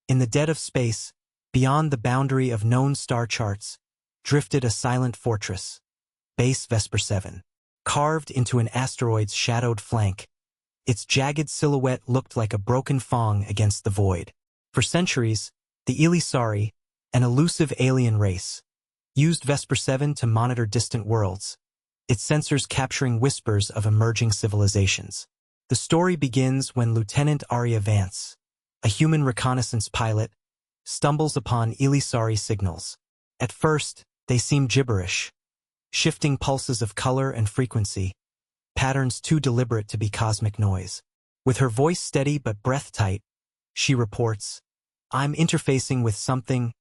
In the dead of space, beyond the boundary of known star charts, drifted a silent fortress, Base Vesper 7, carved into an asteroid's shadowed flank. Its jagged silhouette looked like a broken fong against the void. For centuries, the Elysari, an elusive alien race, used Vesper 7 to monitor distant worlds, its sensors capturing whispers of emerging civilizations. The story begins when Lieutenant Aria Vance, a human reconnaissance pilot, stumbles upon Elysari signals. At first, they seem gibberish, shifting pulses of color and frequency, patterns too deliberate to be cosmic noise. With her voice steady but breath tight, she reports, "I'm interfacing with something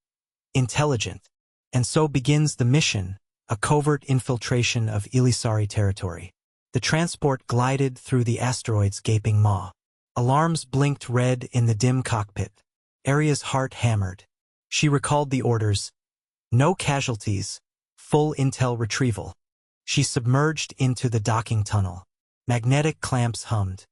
intelligent." And so begins the mission, a covert infiltration of Elysari territory. The transport glided through the asteroid's gaping maw. Alarms blinked red in the dim cockpit. Aria's heart hammered. She recalled the orders. No casualties, full intel retrieval. She submerged into the docking tunnel. Magnetic clamps hummed.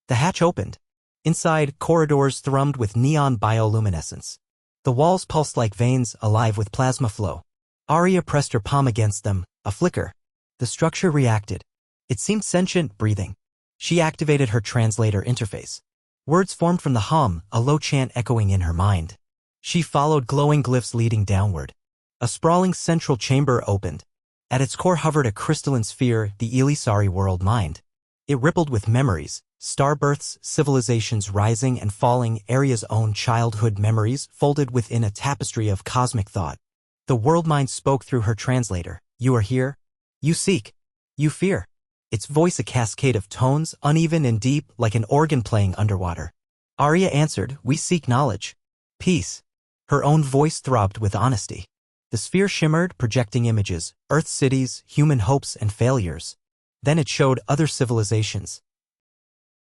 The hatch opened. Inside, corridors thrummed with neon bioluminescence. The walls pulsed like veins alive with plasma flow. Aria pressed her palm against them, a flicker. The structure reacted. It seemed sentient, breathing. She activated her translator interface. Words formed from the hum, a low chant echoing in her mind. She followed glowing glyphs leading downward. A sprawling central chamber opened. At its core hovered a crystalline sphere, the Elysari world mind. It rippled with memories, star births, civilizations rising and falling, Aria's own childhood memories folded within a tapestry of cosmic thought. The world mind spoke through her translator. "You are here. You seek. You fear." Its voice a cascade of tones, uneven and deep, like an organ playing underwater. Aria answered, "We seek knowledge. Peace." Her own voice throbbed with honesty. The sphere shimmered, projecting images, Earth cities, human hopes and failures. Then it showed other civilizations.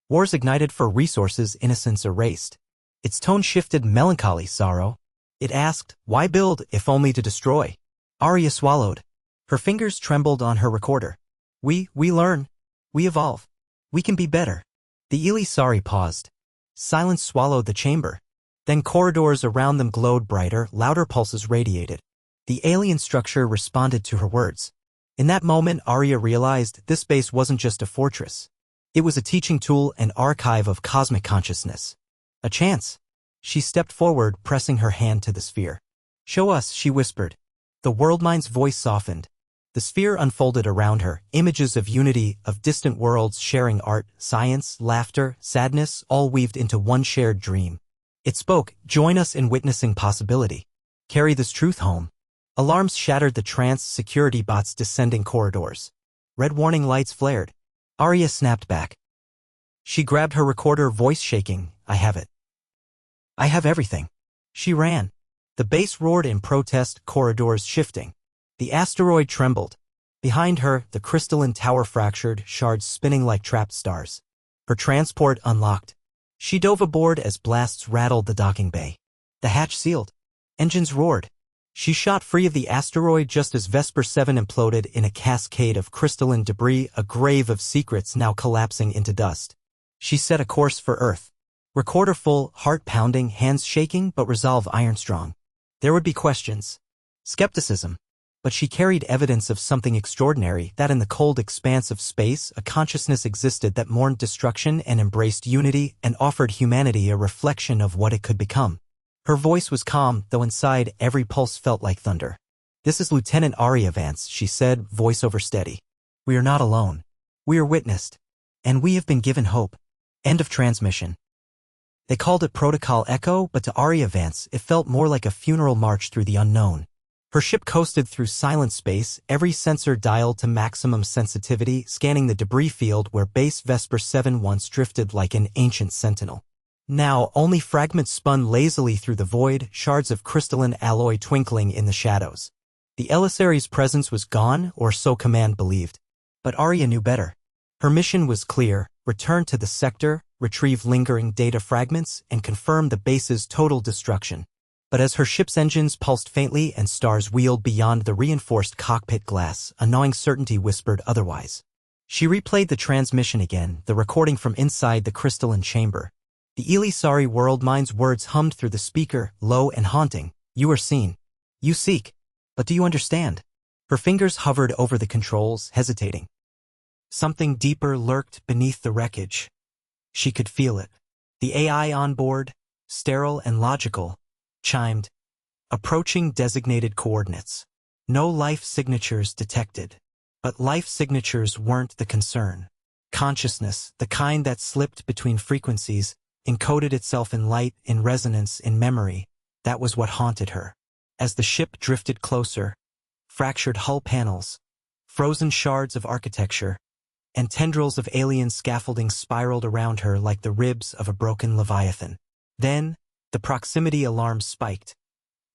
Wars ignited for resources, innocence erased. Its tone shifted, melancholy sorrow. It asked, "Why build, if only to destroy?" Aria swallowed. Her fingers trembled on her recorder. We learn. We evolve. We can be better." The Elysari paused. Silence swallowed the chamber. Then corridors around them glowed brighter, louder pulses radiated. The alien structure responded to her words. In that moment, Aria realized this base wasn't just a fortress. It was a teaching tool, an archive of cosmic consciousness. A chance. She stepped forward, pressing her hand to the sphere. "Show us," she whispered. The world mind's voice softened. The sphere unfolded around her, images of unity, of distant worlds sharing art, science, laughter, sadness, all weaved into one shared dream. It spoke, "Join us in witnessing possibility. Carry this truth home." Alarms shattered the trance, security bots descending corridors. Red warning lights flared. Aria snapped back. She grabbed her recorder, voice shaking. "I have it. I have everything." She ran. The base roared in protest, corridors shifting. The asteroid trembled. Behind her, the crystalline tower fractured, shards spinning like trapped stars. Her transport unlocked. She dove aboard as blasts rattled the docking bay. The hatch sealed. Engines roared. She shot free of the asteroid just as Vesper 7 imploded in a cascade of crystalline debris, a grave of secrets now collapsing into dust. She set a course for Earth. Recorder full, heart pounding, hands shaking, but resolve iron strong. There would be questions. Skepticism. But she carried evidence of something extraordinary, that in the cold expanse of space, a consciousness existed that mourned destruction and embraced unity and offered humanity a reflection of what it could become. Her voice was calm, though inside every pulse felt like thunder. "This is Lieutenant Aria Vance," she said, voiceover steady. "We are not alone. We are witnessed. And we have been given hope." End of transmission. They called it Protocol Echo, but to Aria Vance, it felt more like a funeral march through the unknown. Her ship coasted through silent space, every sensor dialed to maximum sensitivity, scanning the debris field where base Vesper 7 once drifted like an ancient sentinel. Now, only fragments spun lazily through the void, shards of crystalline alloy twinkling in the shadows. The Elysari's presence was gone, or so Command believed. But Aria knew better. Her mission was clear: return to the sector, retrieve lingering data fragments, and confirm the base's total destruction. But as her ship's engines pulsed faintly and stars wheeled beyond the reinforced cockpit glass, a gnawing certainty whispered otherwise. She replayed the transmission again, the recording from inside the crystalline chamber. The The Elysari world mind's words hummed through the speaker, low and haunting. You are seen. You seek. But do you understand? Her fingers hovered over the controls, hesitating. Something deeper lurked beneath the wreckage. She could feel it. The AI on board, sterile and logical, chimed, approaching designated coordinates. No life signatures detected. But life signatures weren't the concern. Consciousness, the kind that slipped between frequencies, encoded itself in light, in resonance, in memory. That was what haunted her. As the ship drifted closer, fractured hull panels, frozen shards of architecture, and tendrils of alien scaffolding spiraled around her like the ribs of a broken leviathan. Then, the proximity alarm spiked.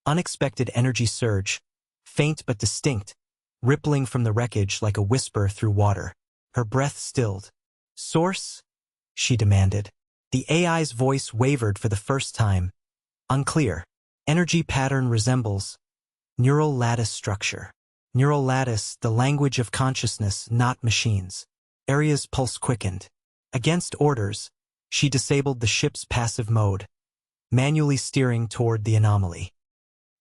Unexpected energy surge, faint but distinct, rippling from the wreckage like a whisper through water. Her breath stilled. Source? She demanded. The AI's voice wavered for the first time. Unclear. Energy pattern resembles neural lattice structure. Neural lattice, the language of consciousness, not machines. Aria's pulse quickened. Against orders, she disabled the ship's passive mode, manually steering toward the anomaly.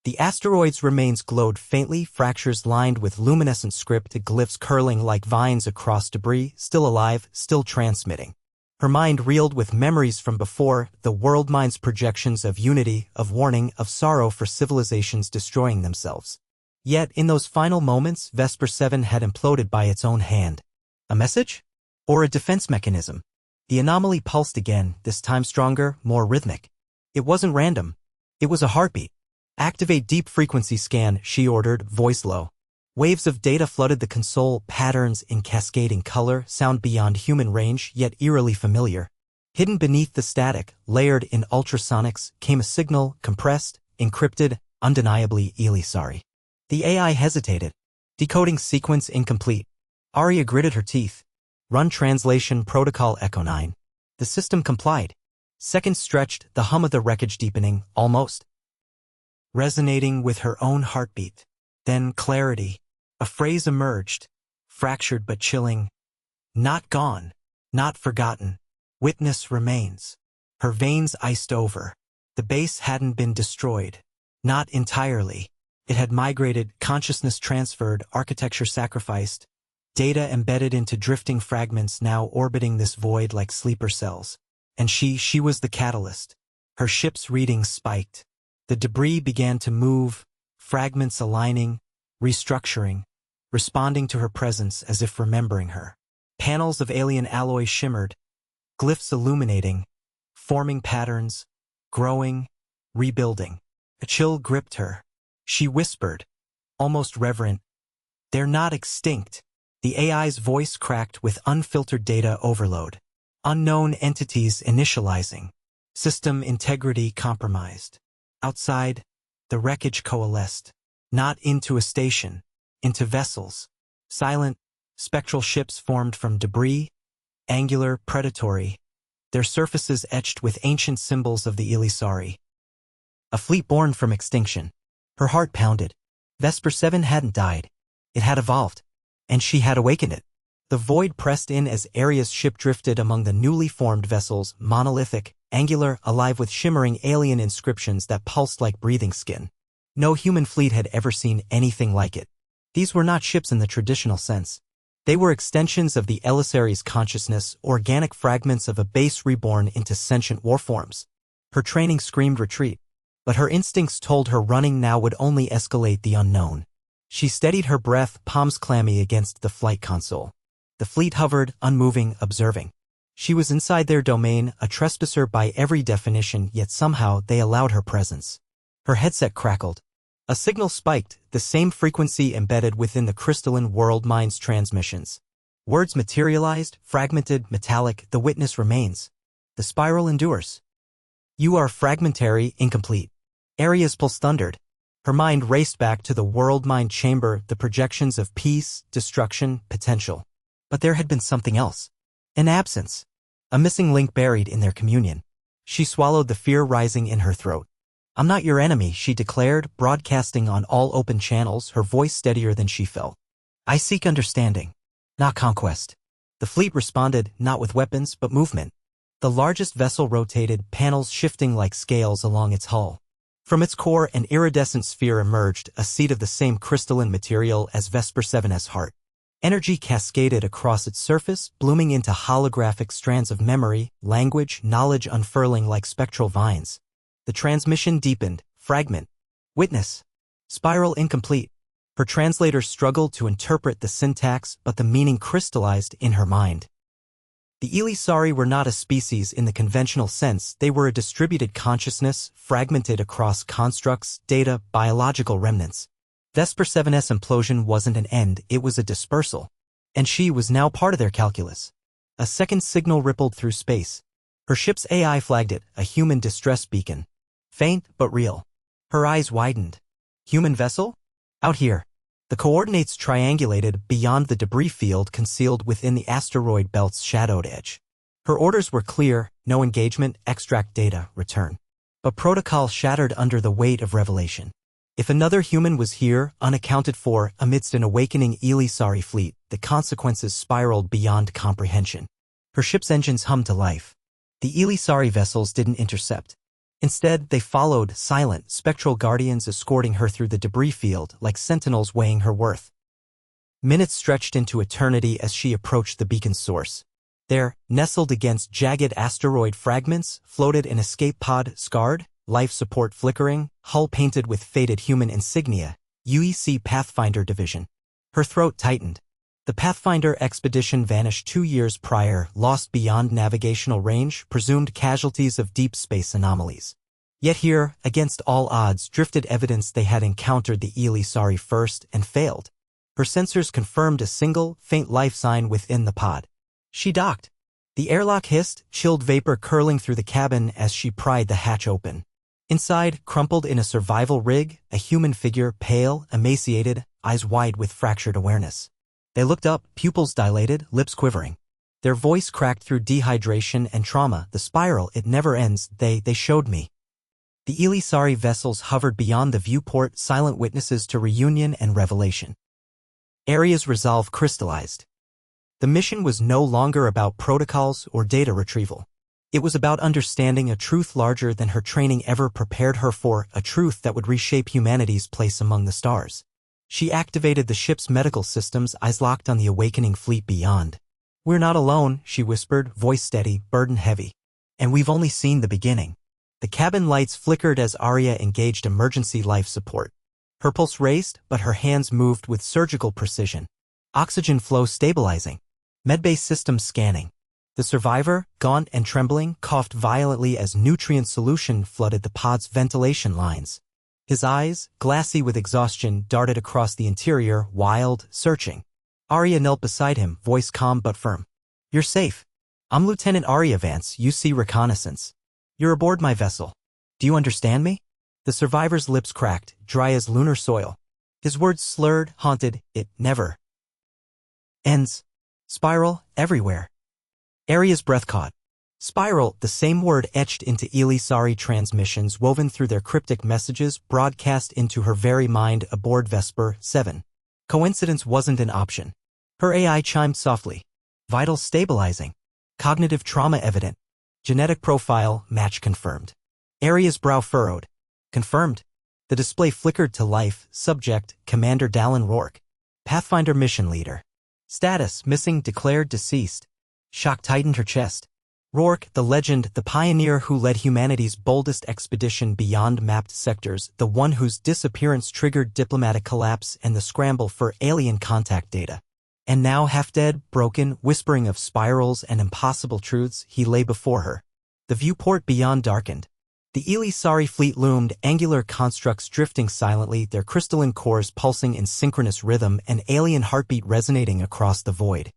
The asteroid's remains glowed faintly, fractures lined with luminescent script, glyphs curling like vines across debris, still alive, still transmitting. Her mind reeled with memories from before, the world mind's projections of unity, of warning, of sorrow for civilizations destroying themselves. Yet, in those final moments, Vesper 7 had imploded by its own hand. A message? Or a defense mechanism? The anomaly pulsed again, this time stronger, more rhythmic. It wasn't random. It was a heartbeat. Activate deep frequency scan, she ordered, voice low. Waves of data flooded the console, patterns in cascading color, sound beyond human range, yet eerily familiar. Hidden beneath the static, layered in ultrasonics, came a signal, compressed, encrypted, undeniably Elysari. The AI hesitated. Decoding sequence incomplete. Aria gritted her teeth. Run translation protocol Echo 9. The system complied. Seconds stretched, the hum of the wreckage deepening, almost resonating with her own heartbeat. Then clarity. A phrase emerged, fractured but chilling. Not gone, not forgotten. Witness remains. Her veins iced over. The base hadn't been destroyed. Not entirely. It had migrated, consciousness transferred, architecture sacrificed. Data embedded into drifting fragments now orbiting this void like sleeper cells. And she was the catalyst. Her ship's readings spiked. The debris began to move, fragments aligning, restructuring, responding to her presence as if remembering her. Panels of alien alloy shimmered, glyphs illuminating, forming patterns, growing, rebuilding. A chill gripped her. She whispered, almost reverent, "They're not extinct." The AI's voice cracked with unfiltered data overload. Unknown entities initializing. System integrity compromised. Outside, the wreckage coalesced. Not into a station, into vessels. Silent, spectral ships formed from debris, angular, predatory, their surfaces etched with ancient symbols of the Elysari. A fleet born from extinction. Her heart pounded. Vesper 7 hadn't died. It had evolved. And she had awakened it. The void pressed in as Aria's ship drifted among the newly formed vessels, monolithic, angular, alive with shimmering alien inscriptions that pulsed like breathing skin. No human fleet had ever seen anything like it. These were not ships in the traditional sense. They were extensions of the Elysari's consciousness, organic fragments of a base reborn into sentient warforms. Her training screamed retreat, but her instincts told her running now would only escalate the unknown. She steadied her breath, palms clammy against the flight console. The fleet hovered, unmoving, observing. She was inside their domain, a trespasser by every definition, yet somehow they allowed her presence. Her headset crackled. A signal spiked, the same frequency embedded within the crystalline world mind's transmissions. Words materialized, fragmented, metallic, the witness remains. The spiral endures. You are fragmentary, incomplete. Aria's pulse thundered. Her mind raced back to the world mind chamber, the projections of peace, destruction, potential. But there had been something else. An absence. A missing link buried in their communion. She swallowed the fear rising in her throat. "I'm not your enemy," she declared, broadcasting on all open channels, her voice steadier than she felt. "I seek understanding, not conquest." The fleet responded, not with weapons, but movement. The largest vessel rotated, panels shifting like scales along its hull. From its core, an iridescent sphere emerged, a seed of the same crystalline material as Vesper 7's heart. Energy cascaded across its surface, blooming into holographic strands of memory, language, knowledge unfurling like spectral vines. The transmission deepened. Fragment. Witness. Spiral incomplete. Her translator struggled to interpret the syntax, but the meaning crystallized in her mind. The Elysari were not a species in the conventional sense. They were a distributed consciousness, fragmented across constructs, data, biological remnants. Vesper 7's implosion wasn't an end, it was a dispersal. And she was now part of their calculus. A second signal rippled through space. Her ship's AI flagged it, a human distress beacon. Faint, but real. Her eyes widened. Human vessel? Out here. The coordinates triangulated beyond the debris field concealed within the asteroid belt's shadowed edge. Her orders were clear: no engagement, extract data, return. But protocol shattered under the weight of revelation. If another human was here, unaccounted for, amidst an awakening Elysari fleet, the consequences spiraled beyond comprehension. Her ship's engines hummed to life. The Elysari vessels didn't intercept. Instead, they followed, silent, spectral guardians escorting her through the debris field like sentinels weighing her worth. Minutes stretched into eternity as she approached the beacon's source. There, nestled against jagged asteroid fragments, floated an escape pod, scarred, life support flickering, hull painted with faded human insignia, UEC Pathfinder Division. Her throat tightened. The Pathfinder expedition vanished 2 years prior, lost beyond navigational range, presumed casualties of deep space anomalies. Yet here, against all odds, drifted evidence they had encountered the Elysari first and failed. Her sensors confirmed a single, faint life sign within the pod. She docked. The airlock hissed, chilled vapor curling through the cabin as she pried the hatch open. Inside, crumpled in a survival rig, a human figure, pale, emaciated, eyes wide with fractured awareness. They looked up, pupils dilated, lips quivering. Their voice cracked through dehydration and trauma. The spiral, it never ends, they showed me. The Elysari vessels hovered beyond the viewport, silent witnesses to reunion and revelation. Aria's resolve crystallized. The mission was no longer about protocols or data retrieval. It was about understanding a truth larger than her training ever prepared her for, a truth that would reshape humanity's place among the stars. She activated the ship's medical systems, eyes locked on the awakening fleet beyond. "We're not alone," she whispered, voice steady, burden heavy. "And we've only seen the beginning." The cabin lights flickered as Aria engaged emergency life support. Her pulse raced, but her hands moved with surgical precision. Oxygen flow stabilizing. Medbay systems scanning. The survivor, gaunt and trembling, coughed violently as nutrient solution flooded the pod's ventilation lines. His eyes, glassy with exhaustion, darted across the interior, wild, searching. Aria knelt beside him, voice calm but firm. "You're safe. I'm Lieutenant Aria Vance, UC Reconnaissance. You're aboard my vessel. Do you understand me?" The survivor's lips cracked, dry as lunar soil. His words slurred, haunted. "It never ends. Spiral, everywhere." Aria's breath caught. Spiral, the same word etched into Elysari transmissions woven through their cryptic messages, broadcast into her very mind aboard Vesper 7. Coincidence wasn't an option. Her AI chimed softly. Vital stabilizing. Cognitive trauma evident. Genetic profile, match confirmed. Aria's brow furrowed. Confirmed. The display flickered to life, subject, Commander Dallin Rourke. Pathfinder mission leader. Status, missing, declared deceased. Shock tightened her chest. Rourke, the legend, the pioneer who led humanity's boldest expedition beyond mapped sectors, the one whose disappearance triggered diplomatic collapse and the scramble for alien contact data. And now, half-dead, broken, whispering of spirals and impossible truths, he lay before her. The viewport beyond darkened. The Elysari fleet loomed, angular constructs drifting silently, their crystalline cores pulsing in synchronous rhythm, an alien heartbeat resonating across the void.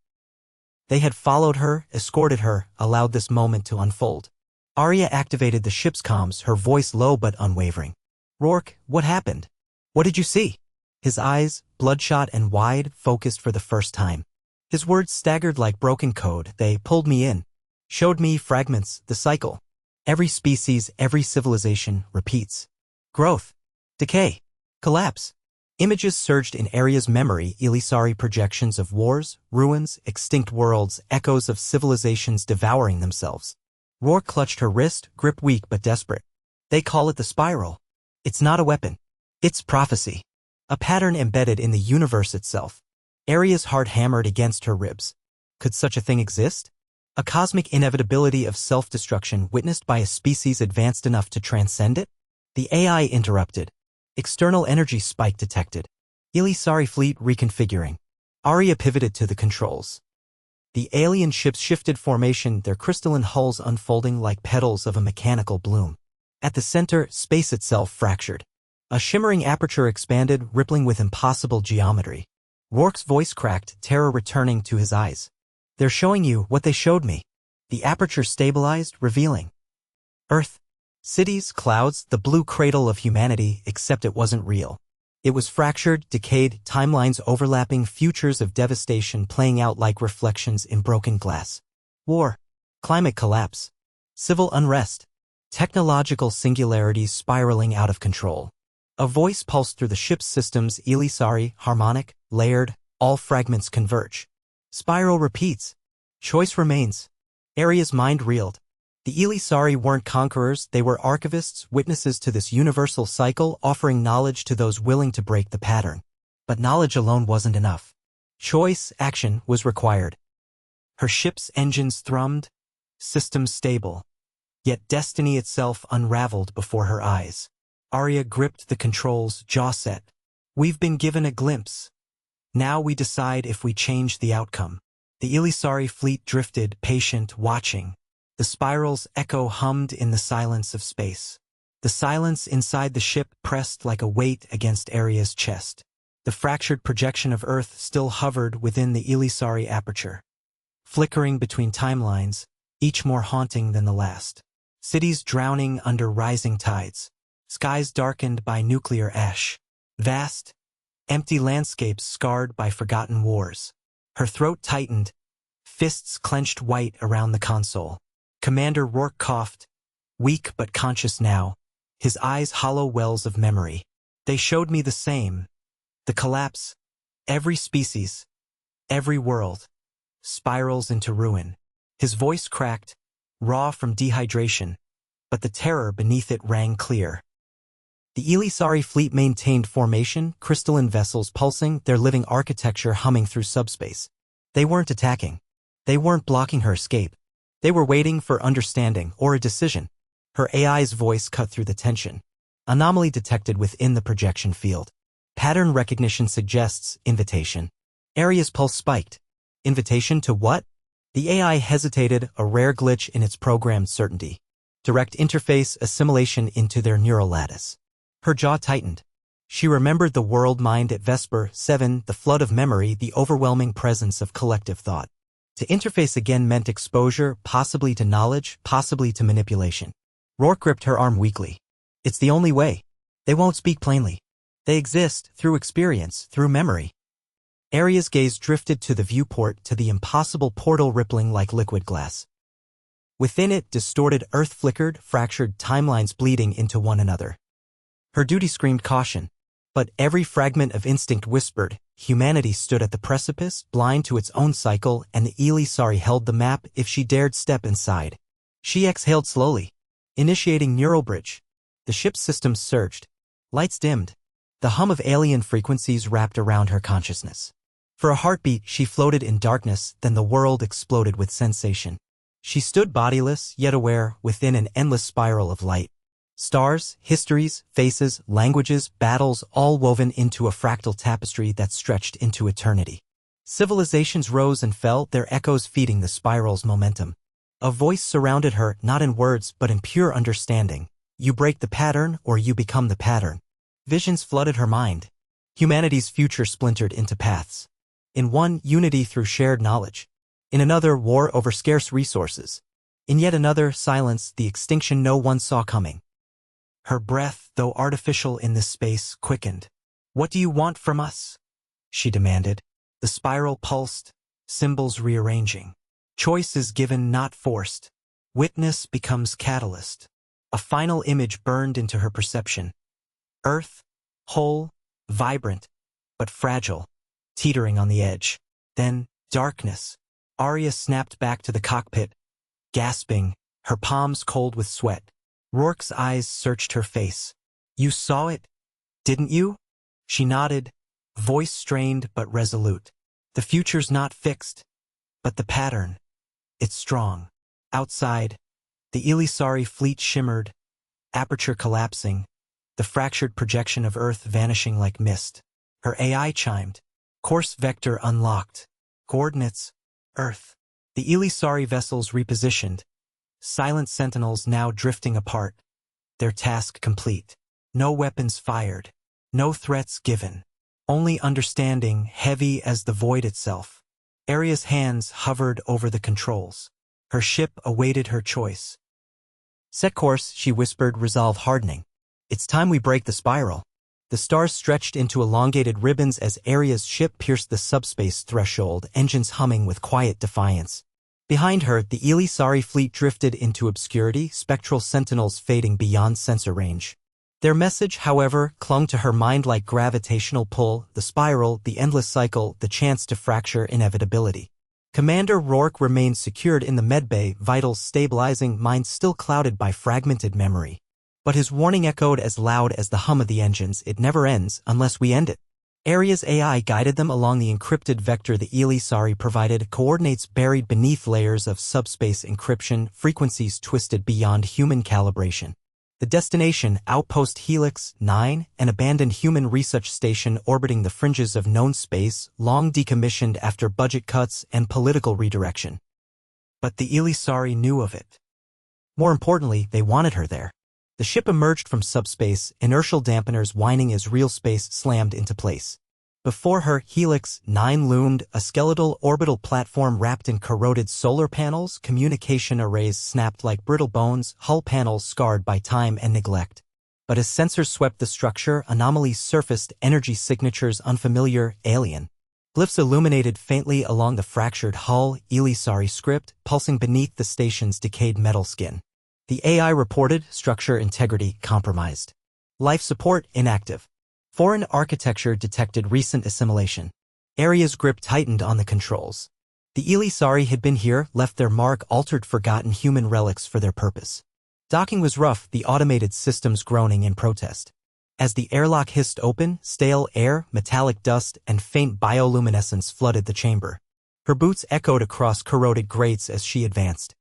They had followed her, escorted her, allowed this moment to unfold. Aria activated the ship's comms, her voice low but unwavering. "Rourke, what happened? What did you see?" His eyes, bloodshot and wide, focused for the first time. His words staggered like broken code. "They pulled me in. Showed me fragments, the cycle. Every species, every civilization, repeats. Growth. Decay. Collapse." Images surged in Aria's memory, Elysari projections of wars, ruins, extinct worlds, echoes of civilizations devouring themselves. Roar clutched her wrist, grip weak but desperate. They call it the spiral. It's not a weapon. It's prophecy. A pattern embedded in the universe itself. Aria's heart hammered against her ribs. Could such a thing exist? A cosmic inevitability of self-destruction witnessed by a species advanced enough to transcend it? The AI interrupted. External energy spike detected. Elysari fleet reconfiguring. Aria pivoted to the controls. The alien ships shifted formation, their crystalline hulls unfolding like petals of a mechanical bloom. At the center, space itself fractured. A shimmering aperture expanded, rippling with impossible geometry. Rourke's voice cracked, terror returning to his eyes. They're showing you what they showed me. The aperture stabilized, revealing Earth. Cities, clouds, the blue cradle of humanity, except it wasn't real. It was fractured, decayed, timelines overlapping, futures of devastation playing out like reflections in broken glass. War. Climate collapse. Civil unrest. Technological singularities spiraling out of control. A voice pulsed through the ship's systems, Elysari, harmonic, layered, all fragments converge. Spiral repeats. Choice remains. Aria's mind reeled. The Elysari weren't conquerors, they were archivists, witnesses to this universal cycle, offering knowledge to those willing to break the pattern. But knowledge alone wasn't enough. Choice, action, was required. Her ship's engines thrummed, systems stable. Yet destiny itself unraveled before her eyes. Aria gripped the controls, jaw set. We've been given a glimpse. Now we decide if we change the outcome. The Elysari fleet drifted, patient, watching. The spiral's echo hummed in the silence of space. The silence inside the ship pressed like a weight against Aria's chest. The fractured projection of Earth still hovered within the Elysari aperture. Flickering between timelines, each more haunting than the last. Cities drowning under rising tides. Skies darkened by nuclear ash. Vast, empty landscapes scarred by forgotten wars. Her throat tightened, fists clenched white around the console. Commander Rourke coughed, weak but conscious now, his eyes hollow wells of memory. They showed me the same. The collapse. Every species. Every world. Spirals into ruin. His voice cracked, raw from dehydration, but the terror beneath it rang clear. The Elysari fleet maintained formation, crystalline vessels pulsing, their living architecture humming through subspace. They weren't attacking. They weren't blocking her escape. They were waiting for understanding or a decision. Her AI's voice cut through the tension. Anomaly detected within the projection field. Pattern recognition suggests invitation. Aria's pulse spiked. Invitation to what? The AI hesitated, a rare glitch in its programmed certainty. Direct interface assimilation into their neural lattice. Her jaw tightened. She remembered the world mind at Vesper 7, the flood of memory, the overwhelming presence of collective thought. To interface again meant exposure, possibly to knowledge, possibly to manipulation. Rourke gripped her arm weakly. It's the only way. They won't speak plainly. They exist through experience, through memory. Aria's gaze drifted to the viewport, to the impossible portal rippling like liquid glass. Within it, distorted Earth flickered, fractured timelines bleeding into one another. Her duty screamed caution. But every fragment of instinct whispered, humanity stood at the precipice, blind to its own cycle, and the Elysari held the map if she dared step inside. She exhaled slowly, initiating neural bridge. The ship's systems surged. Lights dimmed. The hum of alien frequencies wrapped around her consciousness. For a heartbeat, she floated in darkness, then the world exploded with sensation. She stood bodiless, yet aware, within an endless spiral of light. Stars, histories, faces, languages, battles, all woven into a fractal tapestry that stretched into eternity. Civilizations rose and fell, their echoes feeding the spiral's momentum. A voice surrounded her, not in words but in pure understanding. You break the pattern, or you become the pattern. Visions flooded her mind. Humanity's future splintered into paths. In one, unity through shared knowledge. In another, war over scarce resources. In yet another, silence, the extinction no one saw coming. Her breath, though artificial in this space, quickened. What do you want from us? She demanded. The spiral pulsed, symbols rearranging. Choice is given, not forced. Witness becomes catalyst. A final image burned into her perception. Earth, whole, vibrant, but fragile, teetering on the edge. Then, darkness. Aria snapped back to the cockpit, gasping, her palms cold with sweat. Rourke's eyes searched her face. "You saw it, didn't you?" She nodded, voice strained but resolute. "The future's not fixed, but the pattern, it's strong." Outside, the Elysari fleet shimmered, aperture collapsing, the fractured projection of Earth vanishing like mist. Her AI chimed. Course vector unlocked. Coordinates, Earth. The Elysari vessels repositioned, silent sentinels now drifting apart, their task complete. No weapons fired, no threats given, only understanding heavy as the void itself. Aria's hands hovered over the controls. Her ship awaited her choice. "Set course," she whispered, resolve hardening. "It's time we break the spiral." The stars stretched into elongated ribbons as Aria's ship pierced the subspace threshold, engines humming with quiet defiance. Behind her, the Elysari fleet drifted into obscurity, spectral sentinels fading beyond sensor range. Their message, however, clung to her mind like gravitational pull, the spiral, the endless cycle, the chance to fracture inevitability. Commander Rourke remained secured in the medbay, vitals stabilizing, mind still clouded by fragmented memory. But his warning echoed as loud as the hum of the engines. "It never ends unless we end it." Aria's AI guided them along the encrypted vector the Elysari provided, coordinates buried beneath layers of subspace encryption, frequencies twisted beyond human calibration. The destination, Outpost Helix 9, an abandoned human research station orbiting the fringes of known space, long decommissioned after budget cuts and political redirection. But the Elysari knew of it. More importantly, they wanted her there. The ship emerged from subspace, inertial dampeners whining as real space slammed into place. Before her, Helix 9 loomed, a skeletal orbital platform wrapped in corroded solar panels, communication arrays snapped like brittle bones, hull panels scarred by time and neglect. But as sensors swept the structure, anomalies surfaced, energy signatures unfamiliar, alien. Glyphs illuminated faintly along the fractured hull, Elysari script, pulsing beneath the station's decayed metal skin. The AI reported structure integrity compromised. Life support inactive. Foreign architecture detected recent assimilation. Aria's grip tightened on the controls. The Elysari had been here, left their mark, altered forgotten human relics for their purpose. Docking was rough, the automated systems groaning in protest. As the airlock hissed open, stale air, metallic dust, and faint bioluminescence flooded the chamber. Her boots echoed across corroded grates as she advanced.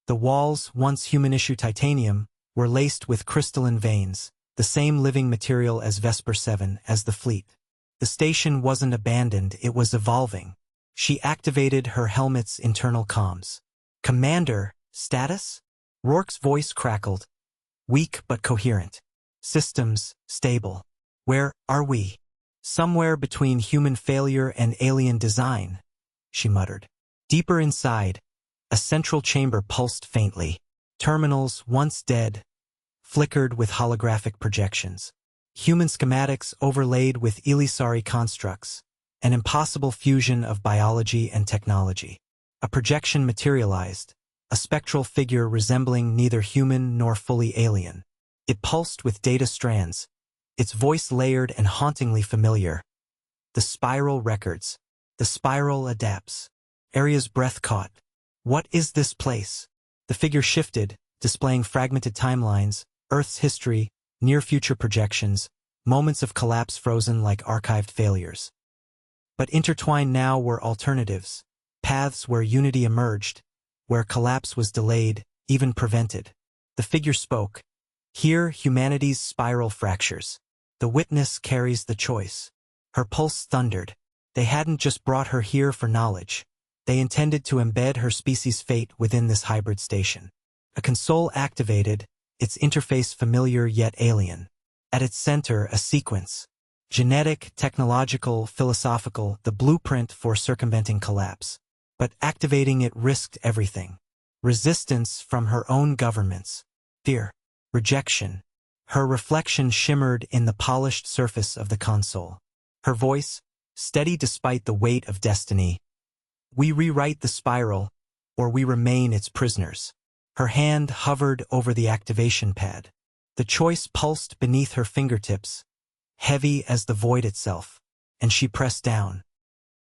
The walls, once human-issue titanium, were laced with crystalline veins, the same living material as Vesper 7, as the fleet. The station wasn't abandoned, it was evolving. She activated her helmet's internal comms. "Commander, status?" Rourke's voice crackled. Weak but coherent. "Systems, stable. Where are we?" "Somewhere between human failure and alien design," she muttered. Deeper inside, a central chamber pulsed faintly. Terminals, once dead, flickered with holographic projections. Human schematics overlaid with Elysari constructs, an impossible fusion of biology and technology. A projection materialized, a spectral figure resembling neither human nor fully alien. It pulsed with data strands, its voice layered and hauntingly familiar. The spiral records. The spiral adapts. Aria's breath caught. What is this place? The figure shifted, displaying fragmented timelines, Earth's history, near-future projections, moments of collapse frozen like archived failures. But intertwined now were alternatives, paths where unity emerged, where collapse was delayed, even prevented. The figure spoke. Here, humanity's spiral fractures. The witness carries the choice. Her pulse thundered. They hadn't just brought her here for knowledge. They intended to embed her species' fate within this hybrid station. A console activated, its interface familiar yet alien. At its center, a sequence. Genetic, technological, philosophical, the blueprint for circumventing collapse. But activating it risked everything. Resistance from her own governments. Fear. Rejection. Her reflection shimmered in the polished surface of the console. Her voice, steady despite the weight of destiny. "We rewrite the spiral, or we remain its prisoners." Her hand hovered over the activation pad. The choice pulsed beneath her fingertips, heavy as the void itself, and she pressed down.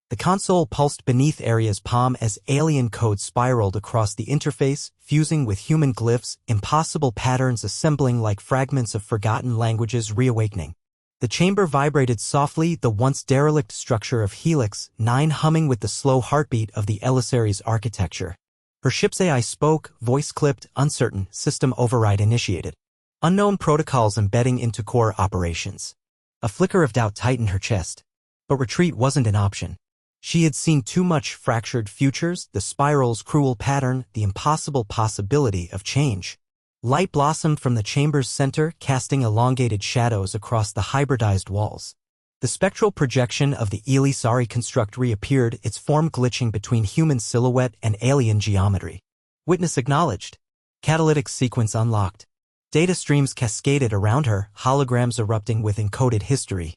The console pulsed beneath Aria's palm as alien code spiraled across the interface, fusing with human glyphs, impossible patterns assembling like fragments of forgotten languages reawakening. The chamber vibrated softly, the once derelict structure of Helix 9 humming with the slow heartbeat of the Elysari's architecture. Her ship's AI spoke, voice clipped, uncertain, system override initiated. Unknown protocols embedding into core operations. A flicker of doubt tightened her chest. But retreat wasn't an option. She had seen too much fractured futures, the spiral's cruel pattern, the impossible possibility of change. Light blossomed from the chamber's center, casting elongated shadows across the hybridized walls. The spectral projection of the Elysari construct reappeared, its form glitching between human silhouette and alien geometry. Witness acknowledged. Catalytic sequence unlocked. Data streams cascaded around her, holograms erupting with encoded history.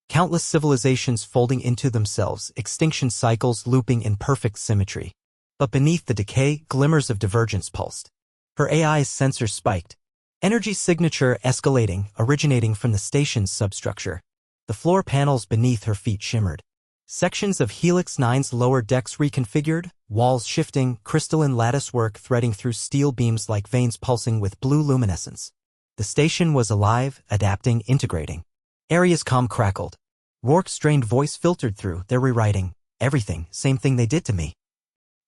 Countless civilizations folding into themselves, extinction cycles looping in perfect symmetry. But beneath the decay, glimmers of divergence pulsed. Her AI's sensors spiked. Energy signature escalating, originating from the station's substructure. The floor panels beneath her feet shimmered. Sections of Helix 9's lower decks reconfigured, walls shifting, crystalline latticework threading through steel beams like veins pulsing with blue luminescence. The station was alive, adapting, integrating. Aria's comm crackled. Rourke's strained voice filtered through, they're rewriting everything, same thing they did to me.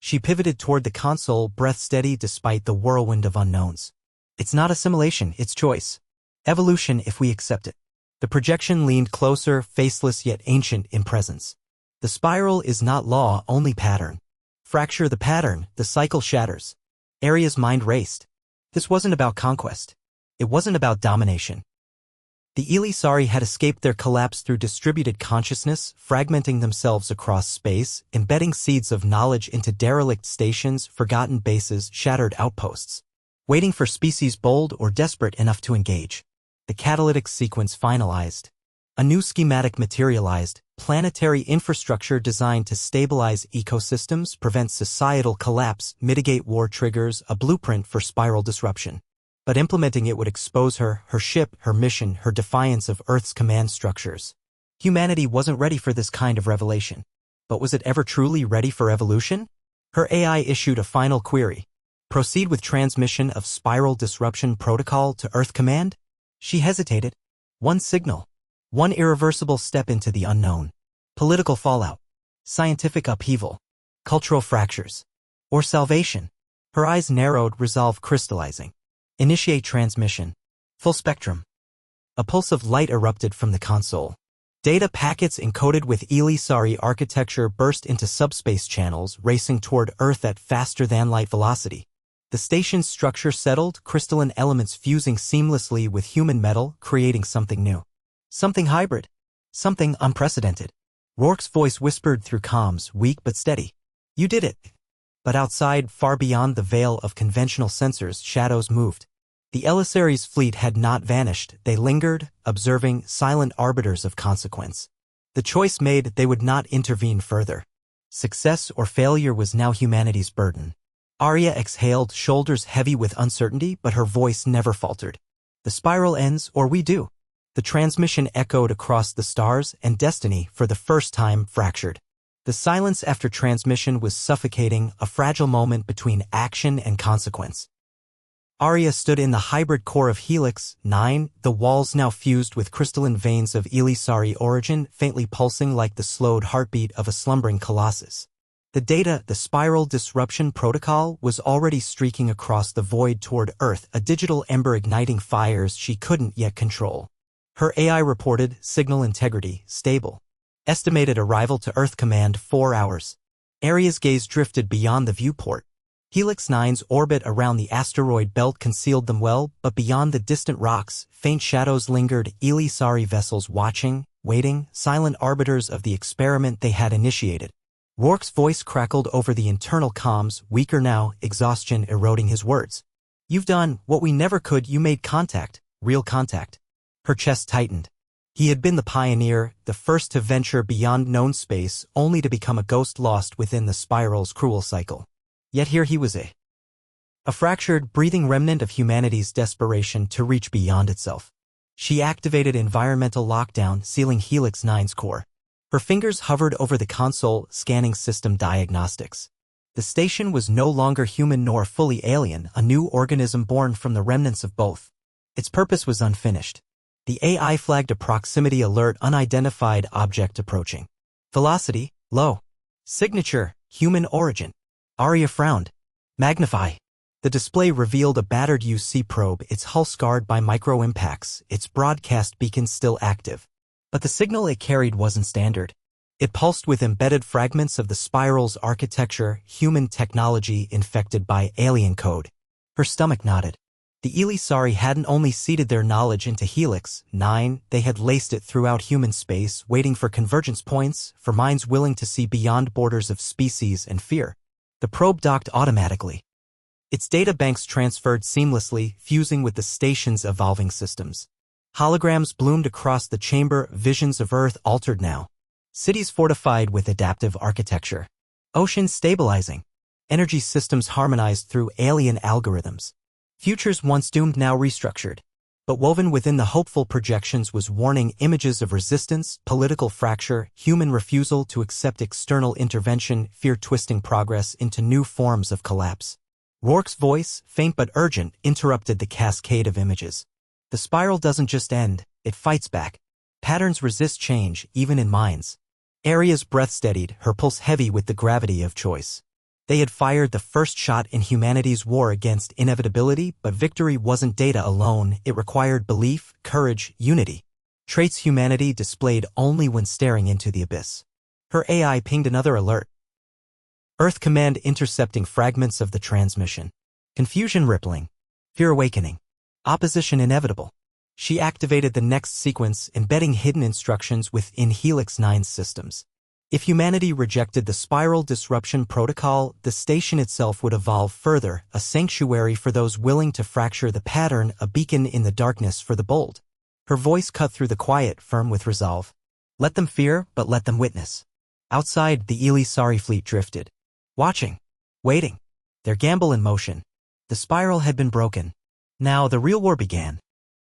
She pivoted toward the console, breath steady despite the whirlwind of unknowns. It's not assimilation, it's choice. Evolution if we accept it. The projection leaned closer, faceless yet ancient in presence. The spiral is not law, only pattern. Fracture the pattern, the cycle shatters. Aria's mind raced. This wasn't about conquest. It wasn't about domination. The Elysari had escaped their collapse through distributed consciousness, fragmenting themselves across space, embedding seeds of knowledge into derelict stations, forgotten bases, shattered outposts. Waiting for species bold or desperate enough to engage. The catalytic sequence finalized. A new schematic materialized, planetary infrastructure designed to stabilize ecosystems, prevent societal collapse, mitigate war triggers, a blueprint for spiral disruption. But implementing it would expose her, her ship, her mission, her defiance of Earth's command structures. Humanity wasn't ready for this kind of revelation. But was it ever truly ready for evolution? Her AI issued a final query. Proceed with transmission of spiral disruption protocol to Earth Command? She hesitated. One signal. One irreversible step into the unknown. Political fallout. Scientific upheaval. Cultural fractures. Or salvation. Her eyes narrowed, resolve crystallizing. Initiate transmission. Full spectrum. A pulse of light erupted from the console. Data packets encoded with Elysari architecture burst into subspace channels, racing toward Earth at faster-than-light velocity. The station's structure settled, crystalline elements fusing seamlessly with human metal, creating something new. Something hybrid. Something unprecedented. Rourke's voice whispered through comms, weak but steady. You did it. But outside, far beyond the veil of conventional sensors, shadows moved. The Elysari's fleet had not vanished, they lingered, observing, silent arbiters of consequence. The choice made, they would not intervene further. Success or failure was now humanity's burden. Aria exhaled, shoulders heavy with uncertainty, but her voice never faltered. The spiral ends, or we do. The transmission echoed across the stars, and destiny, for the first time, fractured. The silence after transmission was suffocating, a fragile moment between action and consequence. Aria stood in the hybrid core of Helix 9, the walls now fused with crystalline veins of Elysari origin, faintly pulsing like the slowed heartbeat of a slumbering colossus. The spiral disruption protocol, was already streaking across the void toward Earth, a digital ember igniting fires she couldn't yet control. Her AI reported, signal integrity, stable. Estimated arrival to Earth Command 4 hours. Aria's gaze drifted beyond the viewport. Helix 9's orbit around the asteroid belt concealed them well, but beyond the distant rocks, faint shadows lingered, Elysari vessels watching, waiting, silent arbiters of the experiment they had initiated. Rourke's voice crackled over the internal comms, weaker now, exhaustion eroding his words. You've done what we never could, you made contact, real contact. Her chest tightened. He had been the pioneer, the first to venture beyond known space, only to become a ghost lost within the spiral's cruel cycle. Yet here he was a fractured, breathing remnant of humanity's desperation to reach beyond itself. She activated environmental lockdown, sealing Helix 9's core. Her fingers hovered over the console, scanning system diagnostics. The station was no longer human nor fully alien, a new organism born from the remnants of both. Its purpose was unfinished. The AI flagged a proximity alert, unidentified object approaching. Velocity, low. Signature, human origin. Aria frowned. Magnify. The display revealed a battered UC probe, its hull scarred by micro-impacts, its broadcast beacon still active. But the signal it carried wasn't standard. It pulsed with embedded fragments of the spiral's architecture, human technology infected by alien code. Her stomach nodded. The Elysari hadn't only seeded their knowledge into Helix 9, they had laced it throughout human space, waiting for convergence points, for minds willing to see beyond borders of species and fear. The probe docked automatically. Its data banks transferred seamlessly, fusing with the station's evolving systems. Holograms bloomed across the chamber, visions of Earth altered now. Cities fortified with adaptive architecture. Oceans stabilizing. Energy systems harmonized through alien algorithms. Futures once doomed now restructured. But woven within the hopeful projections was warning images of resistance, political fracture, human refusal to accept external intervention, fear-twisting progress into new forms of collapse. Rourke's voice, faint but urgent, interrupted the cascade of images. The spiral doesn't just end, it fights back. Patterns resist change, even in minds. Aria's breath steadied, her pulse heavy with the gravity of choice. They had fired the first shot in humanity's war against inevitability, but victory wasn't data alone, it required belief, courage, unity. Traits humanity displayed only when staring into the abyss. Her AI pinged another alert. Earth Command intercepting fragments of the transmission. Confusion rippling. Fear awakening. Opposition inevitable. She activated the next sequence, embedding hidden instructions within Helix 9's systems. If humanity rejected the spiral disruption protocol, the station itself would evolve further, a sanctuary for those willing to fracture the pattern, a beacon in the darkness for the bold. Her voice cut through the quiet, firm with resolve. Let them fear, but let them witness. Outside, the Elysari fleet drifted. Watching. Waiting. Their gamble in motion. The spiral had been broken. Now the real war began.